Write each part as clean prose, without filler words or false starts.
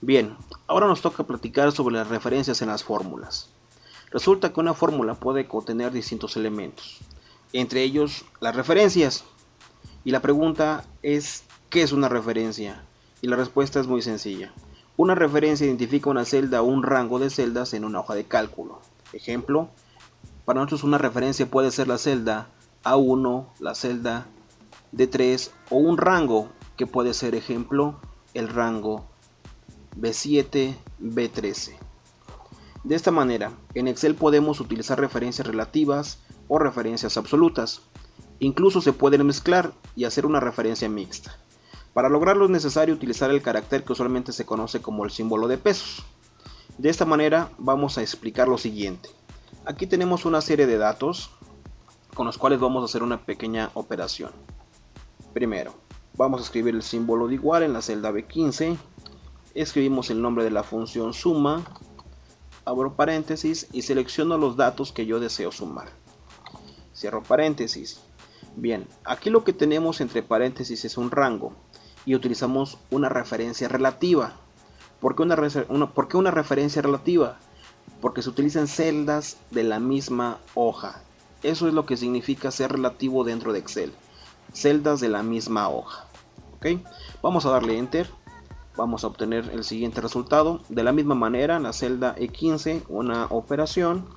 Bien, ahora nos toca platicar sobre las referencias en las fórmulas. Resulta que una fórmula puede contener distintos elementos, entre ellos las referencias. Y la pregunta es, ¿qué es una referencia? Y la respuesta es muy sencilla. Una referencia identifica una celda o un rango de celdas en una hoja de cálculo. Ejemplo, para nosotros una referencia puede ser la celda A1, la celda D3 o un rango que puede ser, ejemplo, el rango B7, B13. De esta manera, en Excel podemos utilizar referencias relativas o referencias absolutas. Incluso se pueden mezclar y hacer una referencia mixta. Para lograrlo es necesario utilizar el carácter que usualmente se conoce como el símbolo de pesos. De esta manera vamos a explicar lo siguiente. Aquí tenemos una serie de datos con los cuales vamos a hacer una pequeña operación. Primero, vamos a escribir el símbolo de igual en la celda B15. Escribimos el nombre de la función suma, abro paréntesis y selecciono los datos que yo deseo sumar. Cierro paréntesis. Bien, aquí lo que tenemos entre paréntesis es un rango y utilizamos una referencia relativa. ¿Por qué una referencia relativa? Porque se utilizan celdas de la misma hoja. Eso es lo que significa ser relativo dentro de Excel. Celdas de la misma hoja. ¿Ok? Vamos a darle Enter. Vamos a obtener el siguiente resultado. De la misma manera, en la celda E15, una operación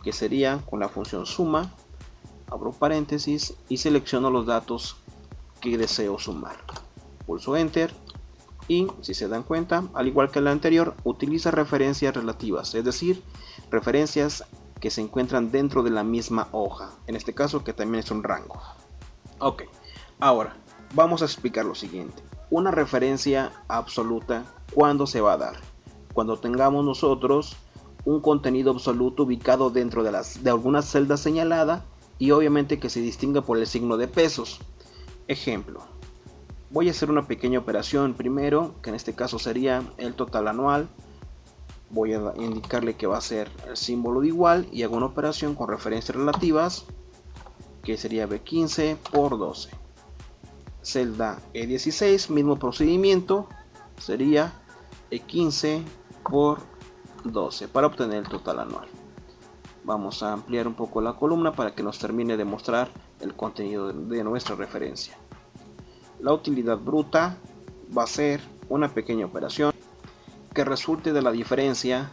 que sería con la función suma. Abro paréntesis y selecciono los datos que deseo sumar. Pulso Enter y, si se dan cuenta, al igual que la anterior, utiliza referencias relativas, es decir, referencias que se encuentran dentro de la misma hoja, en este caso que también es un rango. Ok, ahora vamos a explicar lo siguiente. Una referencia absoluta, ¿cuándo se va a dar? Cuando tengamos nosotros un contenido absoluto ubicado dentro de alguna celda señalada y obviamente que se distinga por el signo de pesos. Ejemplo, voy a hacer una pequeña operación primero, que en este caso sería el total anual. Voy a indicarle que va a ser el símbolo de igual y hago una operación con referencias relativas, que sería B15 por 12. Celda E16, mismo procedimiento, sería E15 por 12 para obtener el total anual. Vamos a ampliar un poco la columna para que nos termine de mostrar el contenido de nuestra referencia. La utilidad bruta va a ser una pequeña operación que resulte de la diferencia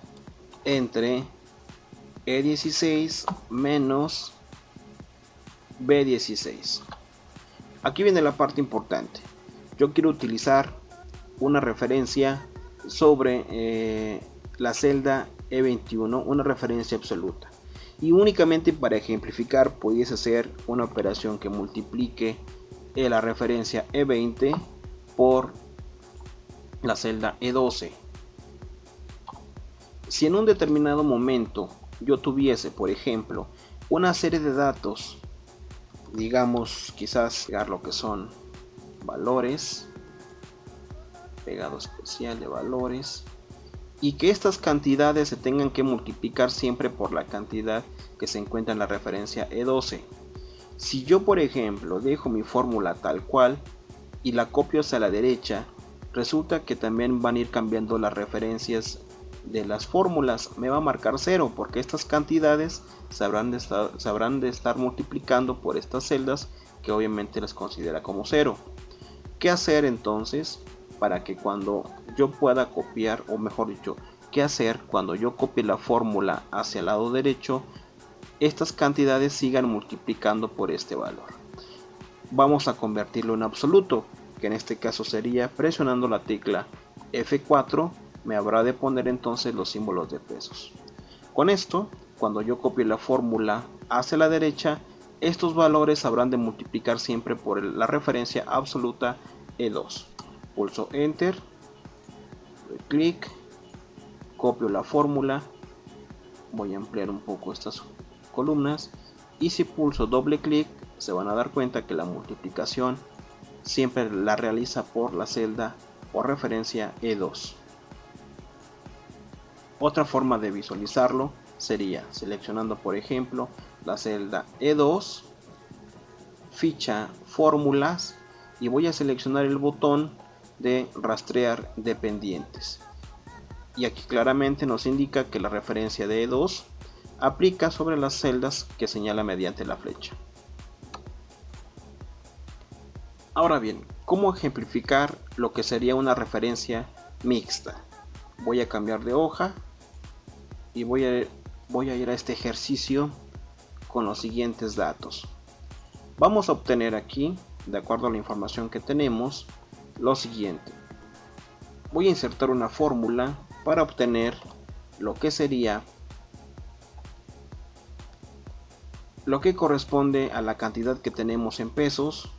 entre E16 menos B16. Aquí viene la parte importante. Yo quiero utilizar una referencia sobre la celda E21, una referencia absoluta. Y únicamente para ejemplificar pudiese hacer una operación que multiplique la referencia E20 por la celda E12. Si en un determinado momento yo tuviese, por ejemplo, una serie de datos, digamos, quizás pegar lo que son valores, pegado especial de valores, y que estas cantidades se tengan que multiplicar siempre por la cantidad que se encuentra en la referencia E12. Si yo, por ejemplo, dejo mi fórmula tal cual y la copio hacia la derecha, resulta que también van a ir cambiando las referencias de las fórmulas. Me va a marcar 0 porque estas cantidades se habrán de estar multiplicando por estas celdas que obviamente las considera como 0. ¿Qué hacer entonces para que cuando yo pueda copiar, o mejor dicho, qué hacer cuando yo copie la fórmula hacia el lado derecho, estas cantidades sigan multiplicando por este valor? Vamos a convertirlo en absoluto, que en este caso sería presionando la tecla F4, me habrá de poner entonces los símbolos de pesos. Con esto, cuando yo copie la fórmula hacia la derecha, estos valores habrán de multiplicar siempre por la referencia absoluta E2. Pulso Enter, doy clic, copio la fórmula, voy a ampliar un poco estas columnas y si pulso doble clic se van a dar cuenta que la multiplicación siempre la realiza por la celda o referencia E2. Otra forma de visualizarlo sería seleccionando por ejemplo la celda E2, ficha fórmulas y voy a seleccionar el botón de rastrear dependientes. y aquí claramente nos indica que la referencia de E2 aplica sobre las celdas que señala mediante la flecha. Ahora bien, ¿cómo ejemplificar lo que sería una referencia mixta? Voy a cambiar de hoja y voy a ir a este ejercicio con los siguientes datos. Vamos a obtener aquí, de acuerdo a la información que tenemos, lo siguiente. Voy a insertar una fórmula para obtener lo que sería lo que corresponde a la cantidad que tenemos en pesos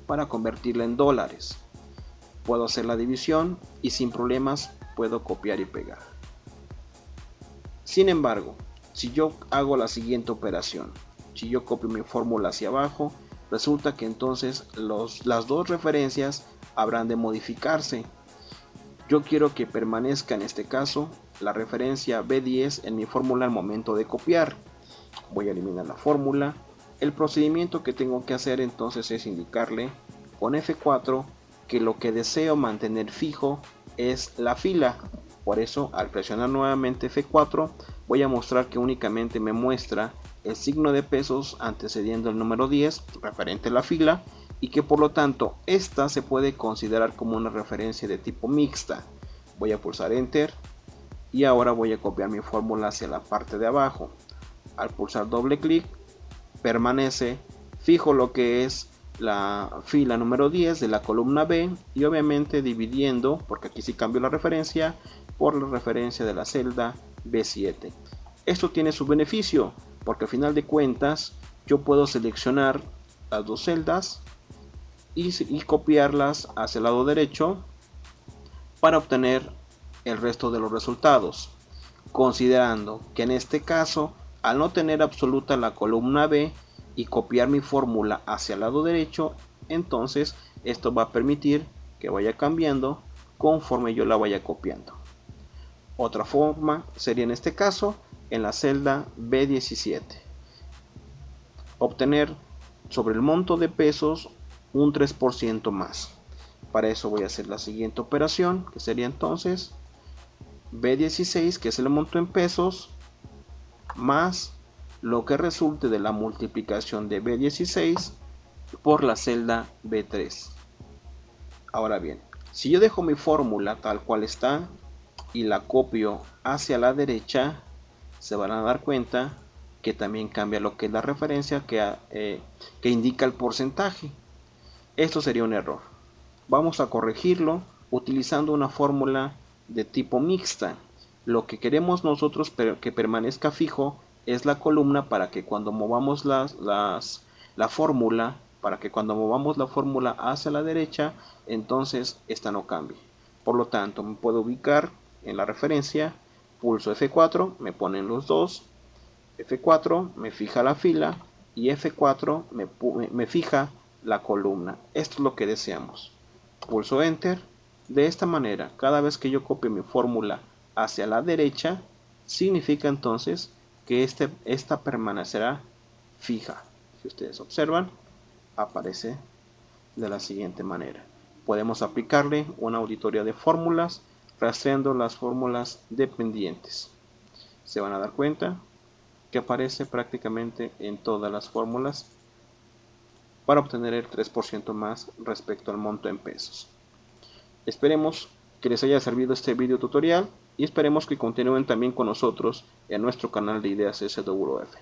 para convertirla en dólares. Puedo hacer la división y sin problemas puedo copiar y pegar. Sin embargo, si yo hago la siguiente operación, si yo copio mi fórmula hacia abajo, resulta que entonces las dos referencias habrán de modificarse. Yo quiero que permanezca en este caso la referencia B10 en mi fórmula al momento de copiar. Voy a eliminar la fórmula. El procedimiento que tengo que hacer entonces es indicarle con F4 que lo que deseo mantener fijo es la fila. Por eso, al presionar nuevamente F4, voy a mostrar que únicamente me muestra el signo de pesos antecediendo el número 10 referente a la fila, y que por lo tanto esta se puede considerar como una referencia de tipo mixta. Voy a pulsar Enter y ahora voy a copiar mi fórmula hacia la parte de abajo. Al pulsar doble clic permanece fijo lo que es la fila número 10 de la columna B, y obviamente dividiendo, porque aquí sí cambio la referencia, por la referencia de la celda B7. Esto tiene su beneficio, porque al final de cuentas yo puedo seleccionar las dos celdas y copiarlas hacia el lado derecho para obtener el resto de los resultados, considerando que en este caso, al no tener absoluta la columna B y copiar mi fórmula hacia el lado derecho, entonces esto va a permitir que vaya cambiando conforme yo la vaya copiando. Otra forma sería en este caso en la celda B17 obtener sobre el monto de pesos un 3% más. Para eso voy a hacer la siguiente operación, que sería entonces B16, que es el monto en pesos, más lo que resulte de la multiplicación de B16 por la celda B3. Ahora bien, si yo dejo mi fórmula tal cual está y la copio hacia la derecha, se van a dar cuenta que también cambia lo que es la referencia que indica el porcentaje. Esto sería un error. Vamos a corregirlo utilizando una fórmula de tipo mixta. Lo que queremos nosotros que permanezca fijo es la columna, para que cuando movamos la fórmula, hacia la derecha, entonces esta no cambie. Por lo tanto, me puedo ubicar en la referencia, pulso F4, me ponen los dos, F4 me fija la fila y F4 me fija la columna. Esto es lo que deseamos. Pulso Enter. De esta manera, cada vez que yo copie mi fórmula hacia la derecha, significa entonces que esta permanecerá fija. Si ustedes observan, aparece de la siguiente manera. Podemos aplicarle una auditoría de fórmulas rastreando las fórmulas dependientes. Se van a dar cuenta que aparece prácticamente en todas las fórmulas para obtener el 3% más respecto al monto en pesos. Esperemos que les haya servido este video tutorial y esperemos que continúen también con nosotros en nuestro canal de Ideas SWF.